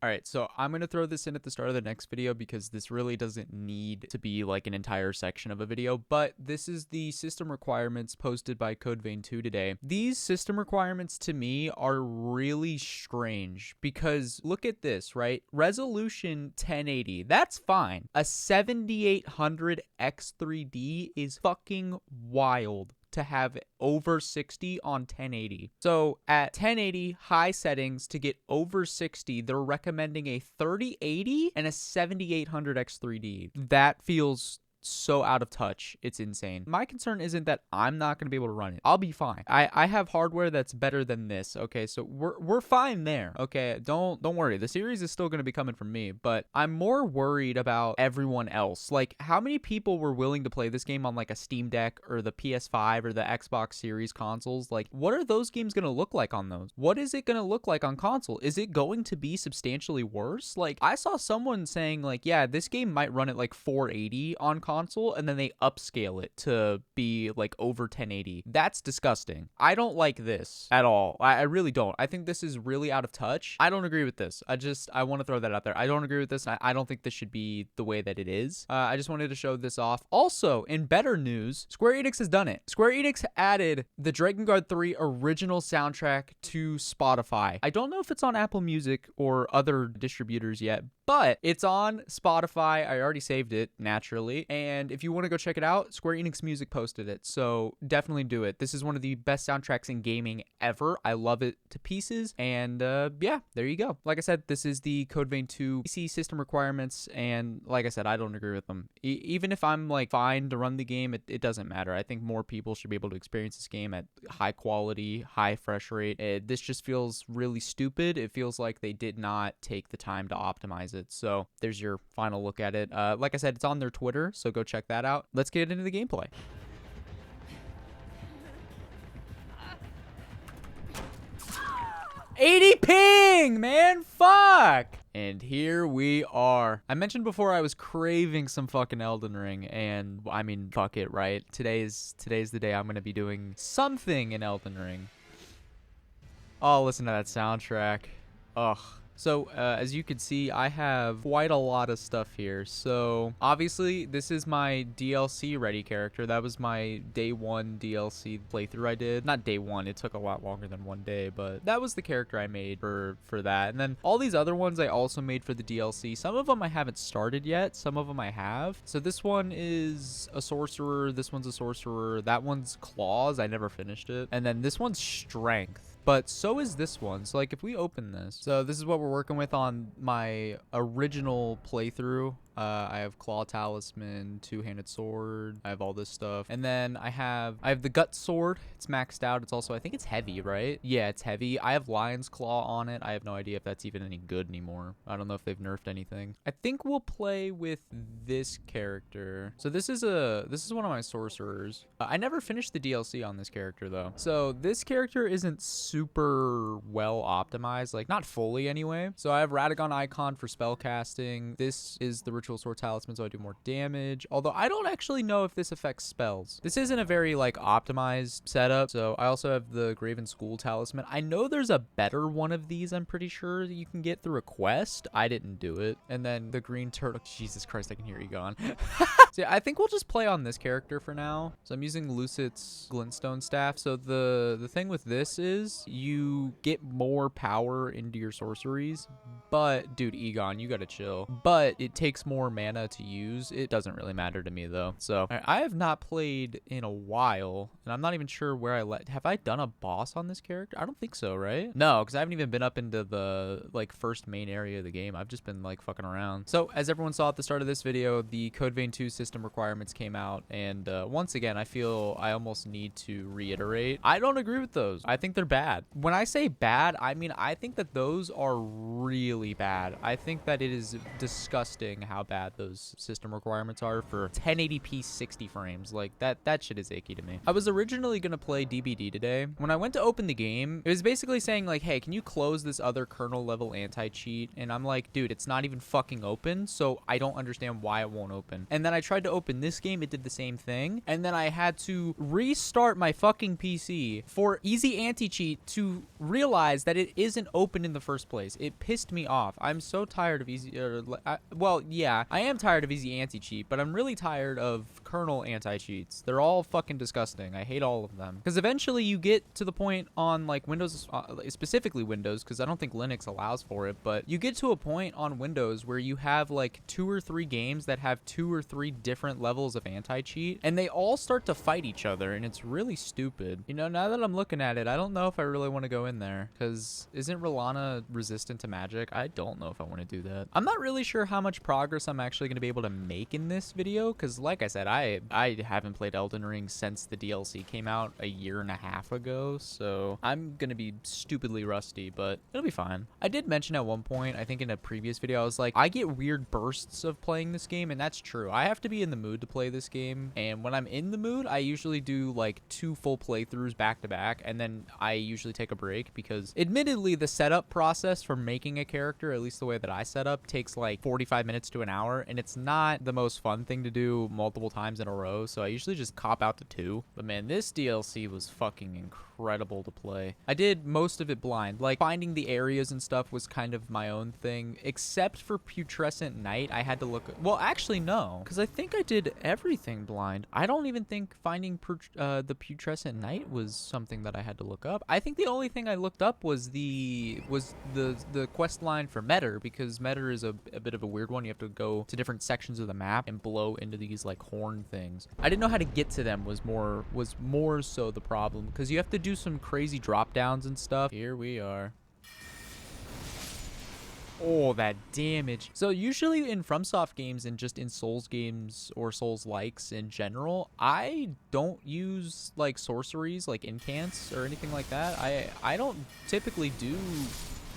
All right, so I'm going to throw this in at the start of the next video because this really doesn't need to be like an entire section of a video, but this is the system requirements posted by CodeVein2 today. These system requirements to me are really strange because look at this, right? Resolution 1080, that's fine. A 7800 X3D is fucking wild to have over 60 on 1080. So at 1080 high settings to get over 60, they're recommending a 3080 and a 7800 X3D. That feels so out of touch. It's insane. My concern isn't that I'm not going to be able to run it. I'll be fine. I have hardware that's better than this. Okay, so we're fine there. Okay, don't worry. The series is still going to be coming from me, but I'm more worried about everyone else. Like, how many people were willing to play this game on like a Steam Deck or the PS5 or the Xbox Series consoles? Like, what are those games going to look like on those? What is it going to look like on console? Is it going to be substantially worse? Like, I saw someone saying like, yeah, this game might run at like 480 on console, and then they upscale it to be like over 1080. That's disgusting. I don't like this at all. I really don't. I think this is really out of touch. I don't agree with this. I want to throw that out there. I don't agree with this. I don't think this should be the way that it is. I just wanted to show this off. Also, in better news, Square Enix has done it. Square Enix added the Dragon Guard 3 original soundtrack to Spotify. I don't know if it's on Apple Music or other distributors yet, but it's on Spotify. I already saved it, naturally. And if you want to go check it out, Square Enix Music posted it. So definitely do it. This is one of the best soundtracks in gaming ever. I love it to pieces. And yeah, there you go. Like I said, this is the CodeVein2 PC system requirements. And like I said, I don't agree with them. Even if I'm like fine to run the game, it doesn't matter. I think more people should be able to experience this game at high quality, high fresh rate. This just feels really stupid. It feels like they did not take the time to optimize it. So there's your final look at it. Like I said, it's on their Twitter, so go check that out. Let's get into the gameplay. '80 ping, man, fuck. And here we are. I mentioned before I was craving some fucking Elden Ring, and I mean, fuck it, right? Today's the day I'm gonna be doing something in Elden Ring. Oh, listen to that soundtrack. Ugh. So, as you can see, I have quite a lot of stuff here. So, obviously, this is my DLC ready character. That was my day one DLC playthrough I did. Not day one, it took a lot longer than one day, but that was the character I made for that. And then all these other ones I also made for the DLC. Some of them I haven't started yet, some of them I have. So this one is a sorcerer, this one's a sorcerer, that one's claws, I never finished it. And then this one's strength. But so is this one. So like if we open this, so this is what we're working with on my original playthrough. I have claw talisman, two-handed sword. I have all this stuff. And then I have the gut sword. It's maxed out. It's also, I think it's heavy, right? Yeah, it's heavy. I have lion's claw on it. I have no idea if that's even any good anymore. I don't know if they've nerfed anything. I think we'll play with this character. So this is one of my sorcerers. I never finished the DLC on this character though. So this character isn't super well optimized, like not fully anyway. So I have Radagon icon for spell casting. This is the Ritual Sword Talisman, so I do more damage. Although I don't actually know if this affects spells. This isn't a very like optimized setup. So I also have the Graven School Talisman. I know there's a better one of these, I'm pretty sure that you can get through a quest. I didn't do it. And then the green turtle. Jesus Christ, I can hear you gone. So yeah, I think we'll just play on this character for now. So I'm using Lucet's Glintstone Staff. So the thing with this is you get more power into your sorceries, but dude, Egon, you gotta chill. But it takes more mana to use. It doesn't really matter to me though. So I have not played in a while, and I'm not even sure where have I done a boss on this character? I don't think so, right? No, because I haven't even been up into the like first main area of the game. I've just been like fucking around. So as everyone saw at the start of this video, the CodeVein2 system requirements came out, and once again, I feel I almost need to reiterate, I don't agree with those. I think they're bad. When I say bad, I mean I think that those are really bad. I think that it is disgusting how how bad those system requirements are for 1080p 60 frames. Like that shit is icky to me. I was originally gonna play DBD today. When I went to open the game, it was basically saying like, hey, can you close this other kernel level anti-cheat? And I'm like, dude, it's not even fucking open, so I don't understand why it won't open. And then I tried to open this game, it did the same thing. And then I had to restart my fucking PC for easy anti-cheat to realize that it isn't open in the first place. It pissed me off. I'm so tired of easy, well, yeah, I am tired of easy anti-cheat, but I'm really tired of kernel anti-cheats. They're all fucking disgusting. I hate all of them. Because eventually you get to the point on like Windows, specifically Windows, because I don't think Linux allows for it, but you get to a point on Windows where you have like 2 or 3 games that have 2 or 3 different levels of anti-cheat, and they all start to fight each other, and it's really stupid. You know, now that I'm looking at it, I don't know if I really want to go in there, because isn't Rolana resistant to magic? I don't know if I want to do that. I'm not really sure how much progress I'm actually going to be able to make in this video, because like I said, I haven't played Elden Ring since the DLC came out a year and a half ago, so I'm going to be stupidly rusty, but it'll be fine. I did mention at one point, I think in a previous video, I was like, I get weird bursts of playing this game, and that's true. I have to be in the mood to play this game, and when I'm in the mood, I usually do like 2 full playthroughs back to back, and then I usually take a break, because admittedly the setup process for making a character, at least the way that I set up, takes like 45 minutes to an hour, and it's not the most fun thing to do multiple times in a row, so I usually just cop out to 2. But man, this DLC was fucking incredible to play. I did most of it blind. Like, finding the areas and stuff was kind of my own thing, except for Putrescent Night. I had to look, well, actually no, because I think I did everything blind. I don't even think finding the Putrescent Night was something that I had to look up. I think the only thing I looked up was the quest line for Metter, because Metter is a bit of a weird one. You have to go to different sections of the map and blow into these like horn things. I didn't know how to get to them was more so the problem, because you have to do some crazy drop downs and stuff. Here we are. Oh, that damage. So usually in FromSoft games and just in Souls games or Souls likes in general, I don't use like sorceries like incants or anything like that. I don't typically do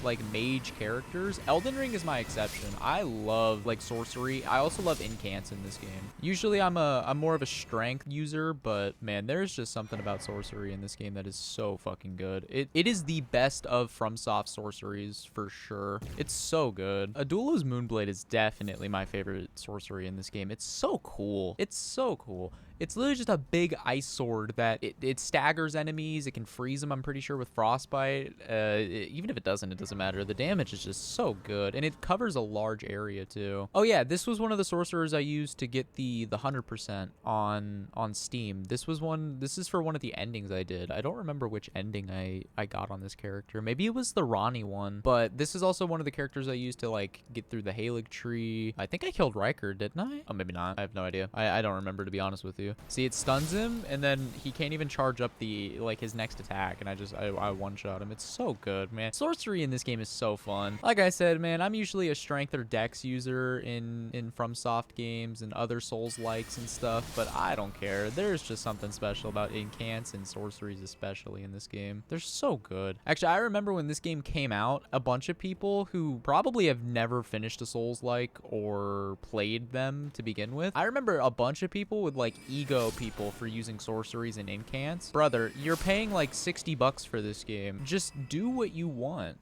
like mage characters. Elden Ring is my exception. I love like sorcery. I also love incants in this game. Usually I'm more of a strength user, but man, there's just something about sorcery in this game that is so fucking good. It is the best of FromSoft sorceries for sure. It's so good. Adulo's Moonblade is definitely my favorite sorcery in this game. It's so cool. It's so cool. It's literally just a big ice sword that it staggers enemies. It can freeze them, I'm pretty sure, with frostbite. Even if it doesn't matter. The damage is just so good, and it covers a large area too. Oh yeah, this was one of the sorcerers I used to get the 100% on Steam. This is for one of the endings I did. I don't remember which ending I got on this character. Maybe it was the Ronnie one, but this is also one of the characters I used to like get through the Halig tree. I think I killed Riker, didn't I? Oh, maybe not. I have no idea. I don't remember, to be honest with you. See, it stuns him, and then he can't even charge up the like his next attack, and I one-shot him. It's so good, man. Sorcery in this game is so fun. Like I said, man, I'm usually a strength or dex user in FromSoft games and other Souls likes and stuff, but I don't care. There's just something special about incants and sorceries, especially in this game. They're so good. Actually, I remember when this game came out, a bunch of people who probably have never finished a Souls like or played them to begin with. I remember a bunch of people with like ego people for using sorceries and incants. Brother, you're paying like $60 for this game. Just do what you want.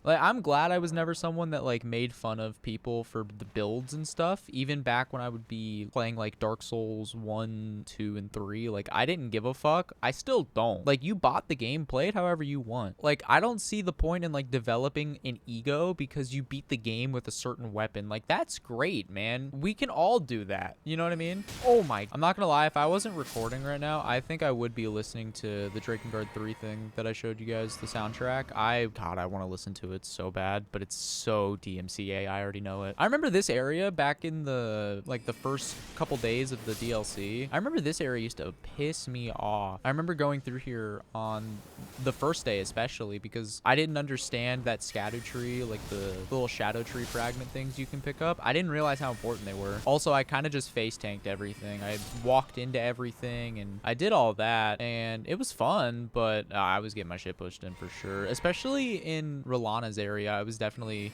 Like, I'm glad I was never someone that like made fun of people for the builds and stuff. Even back when I would be playing like Dark Souls 1, 2, and 3, like I didn't give a fuck. I still don't. Like, you bought the game, play it however you want. Like, I don't see the point in like developing an ego because you beat the game with a certain weapon. Like, that's great, man. We can all do that. You know what I mean? Oh my, I'm not gonna lie, if I wasn't recording right now, I think I would be listening to the Drakengard 3 thing that I showed you guys, the soundtrack. God, I want to listen to it so bad, but it's so DMCA. I already know it. I remember this area back in the first couple days of the DLC. I remember this area used to piss me off. I remember going through here on the first day especially because I didn't understand that scatter tree, like the little shadow tree fragment things you can pick up. I didn't realize how important they were. Also, I kind of just face tanked everything. I walked into everything, and I did all that, and it was fun, but I was getting my shit pushed in for sure. Especially in Rolana's area, I was definitely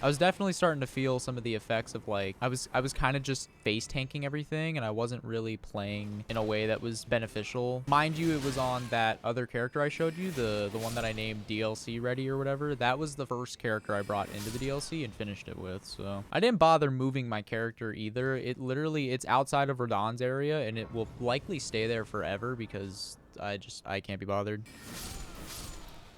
starting to feel some of the effects of like I was kind of just face tanking everything, and I wasn't really playing in a way that was beneficial. Mind you, it was on that other character I showed you, the one that I named DLC ready or whatever. That was the first character I brought into the DLC and finished it with. So I didn't bother moving my character either. It's outside of Radon's area, and it will likely stay there forever because I can't be bothered.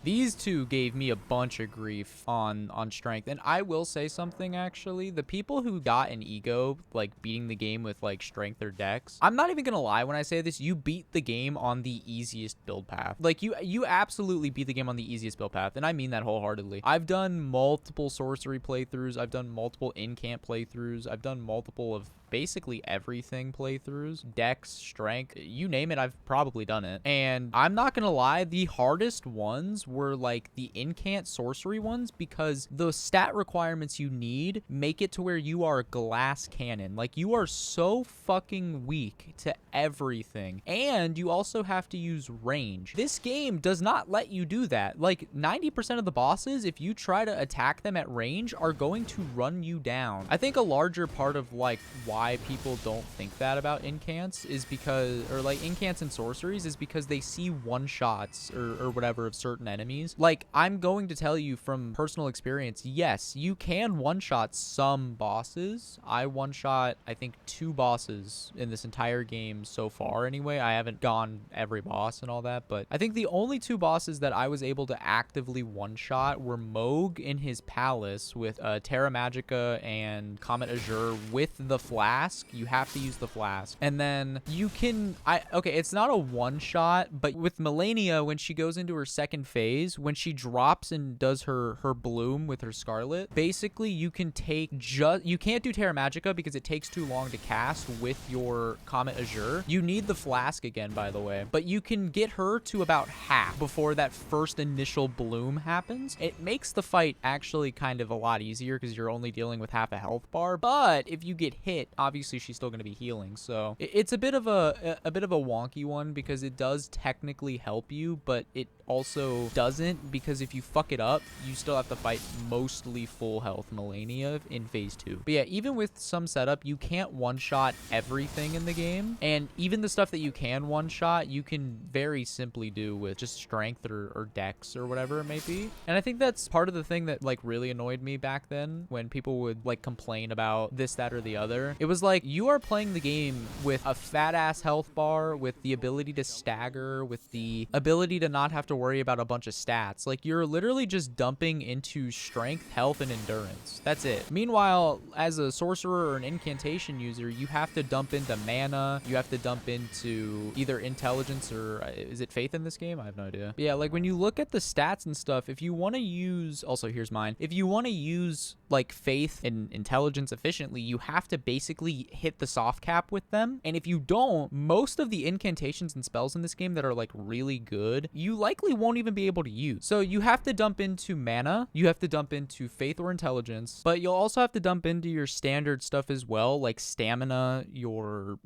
These two gave me a bunch of grief on strength. And I will say something, actually. The people who got an ego, like, beating the game with, like, strength or dex, I'm not even gonna lie when I say this, you beat the game on the easiest build path. Like, you absolutely beat the game on the easiest build path, and I mean that wholeheartedly. I've done multiple sorcery playthroughs. I've done multiple in-camp playthroughs. I've done multiple of basically everything playthroughs. Dex, strength, you name it, I've probably done it. And I'm not gonna lie, the hardest ones were like the incant sorcery ones, because the stat requirements you need make it to where you are a glass cannon. Like, you are so fucking weak to everything, and you also have to use range. This game does not let you do that. Like, 90% of the bosses, if you try to attack them at range, are going to run you down. I think a larger part of like why people don't think that about incants is because, or like incants and sorceries, is because they see one shots or whatever of certain enemies. Like, I'm going to tell you from personal experience, yes, you can one-shot some bosses. I one-shot, I think, 2 bosses in this entire game so far anyway. I haven't gone every boss and all that, but I think the only 2 bosses that I was able to actively one-shot were Moog in his palace with Terra Magica and Comet Azure with the flask. You have to use the flask. And then you can, okay, it's not a one-shot, but with Melania, when she goes into her second phase, when she drops and does her bloom with her Scarlet, basically you can take you can't do Terra Magica because it takes too long to cast with your Comet Azure. You need the flask again, by the way, but you can get her to about half before that first initial bloom happens. It makes the fight actually kind of a lot easier because you're only dealing with half a health bar, but if you get hit, obviously she's still going to be healing. So it's a bit of a wonky one because it does technically help you, but it also doesn't, because if you fuck it up, you still have to fight mostly full health Melania in phase 2. But yeah, even with some setup, you can't one-shot everything in the game, and even the stuff that you can one-shot, you can very simply do with just strength or dex or whatever it may be. And I think that's part of the thing that like really annoyed me back then when people would like complain about this, that, or the other. It was like, you are playing the game with a fat ass health bar, with the ability to stagger, with the ability to not have to worry about a bunch of stats. Like, you're literally just dumping into strength, health, and endurance. That's it. Meanwhile, as a sorcerer or an incantation user, you have to dump into mana, you have to dump into either intelligence or is it faith in this game? I have no idea. But yeah, like when you look at the stats and stuff, if you want to use, also here's mine, if you want to use like faith and intelligence efficiently, you have to basically hit the soft cap with them. And if you don't, most of the incantations and spells in this game that are like really good, you likely won't even be able to use. So you have to dump into mana, you have to dump into faith or intelligence, but you'll also have to dump into your standard stuff as well, like stamina, your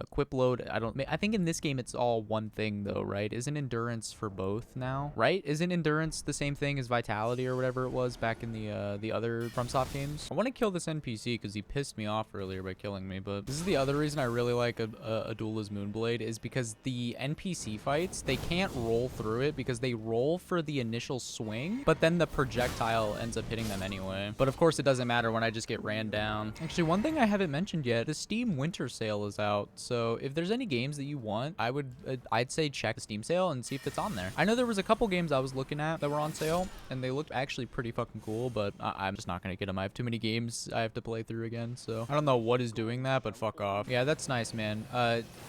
equip load. I think in this game it's all one thing though, right? Isn't endurance for both now, right? Isn't endurance the same thing as vitality or whatever it was back in the other FromSoft games? I want to kill this NPC because he pissed me off earlier by killing me, but this is the other reason I really like a Duelist Moonblade, is because the NPC fights, they can't roll through it because they roll for the initial swing, but then the projectile ends up hitting them anyway. But of course it doesn't matter when I just get ran down. Actually, one thing I haven't mentioned yet, the Steam Winter Sale is out, so if there's any games that you want, I'd say check the Steam sale and see if it's on there. I know there was a couple games I was looking at that were on sale, and they looked actually pretty fucking cool, but I'm just not gonna get them. I have too many games I have to play through again, so I don't know what is doing that, but fuck off. Yeah, that's nice, man.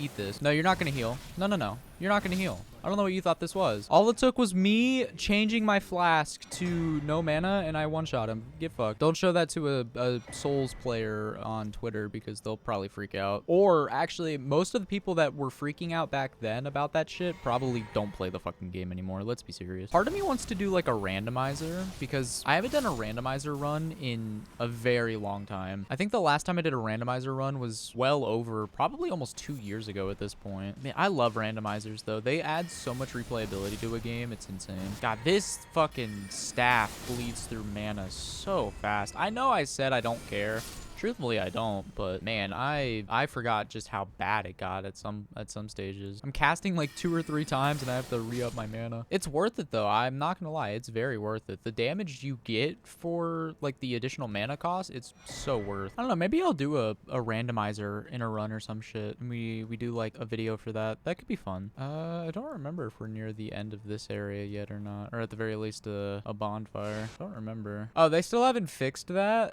Eat this. No, you're not gonna heal. No. You're not gonna heal. I don't know what you thought this was. All it took was me changing my flask to no mana, and I one-shot him. Get fucked. Don't show that to a Souls player on Twitter because they'll probably freak out. Or actually, most of the people that were freaking out back then about that shit probably don't play the fucking game anymore. Let's be serious. Part of me wants to do like a randomizer because I haven't done a randomizer run in a very long time. I think the last time I did a randomizer run was well over probably almost 2 years ago at this point. Man, I love randomizers though. They add so much replayability to a game. It's insane. God, this fucking staff bleeds through mana so fast. I know I said I don't care. Truthfully, I don't, but man, I forgot just how bad it got at some stages. I'm casting like 2 or 3 times and I have to re-up my mana. It's worth it though. I'm not gonna lie, it's very worth it. The damage you get for like the additional mana cost, it's so worth. I don't know, maybe I'll do a randomizer in a run or some shit. And we do like a video for that. That could be fun. I don't remember if we're near the end of this area yet or not, or at the very least a bonfire. I don't remember. Oh, they still haven't fixed that.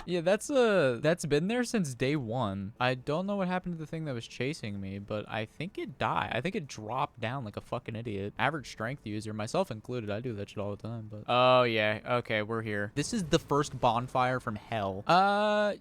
Yeah, that's been there since day 1. I don't know what happened to the thing that was chasing me, but I think it died. I think it dropped down like a fucking idiot. Average strength user, myself included. I do that shit all the time, but oh yeah, okay, we're here. This is the first bonfire from hell.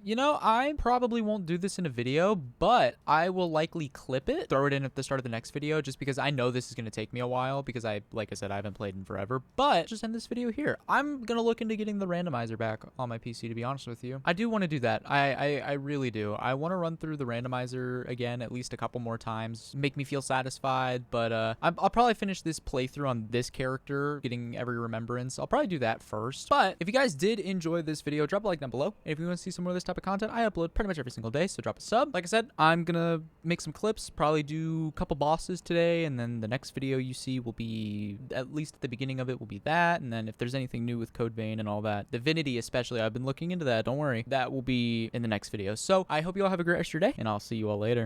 You know, I probably won't do this in a video, but I will likely clip it, throw it in at the start of the next video, just because I know this is gonna take me a while because like I said, I haven't played in forever. But just end this video here. I'm gonna look into getting the randomizer back on my PC, to be honest with you. I do want to do that. I really do. I want to run through the randomizer again at least a couple more times, make me feel satisfied, but I'll probably finish this playthrough on this character, getting every remembrance. I'll probably do that first. But if you guys did enjoy this video, drop a like down below. And if you want to see some more of this type of content, I upload pretty much every single day, so drop a sub. Like I said, I'm gonna make some clips, probably do a couple bosses today, and then the next video you see will be, at least at the beginning of it, will be that. And then if there's anything new with Code Vein and all that, Divinity especially, I've been looking into that, don't worry, that will be in the next video. So I hope you all have a great rest of your day, and I'll see you all later.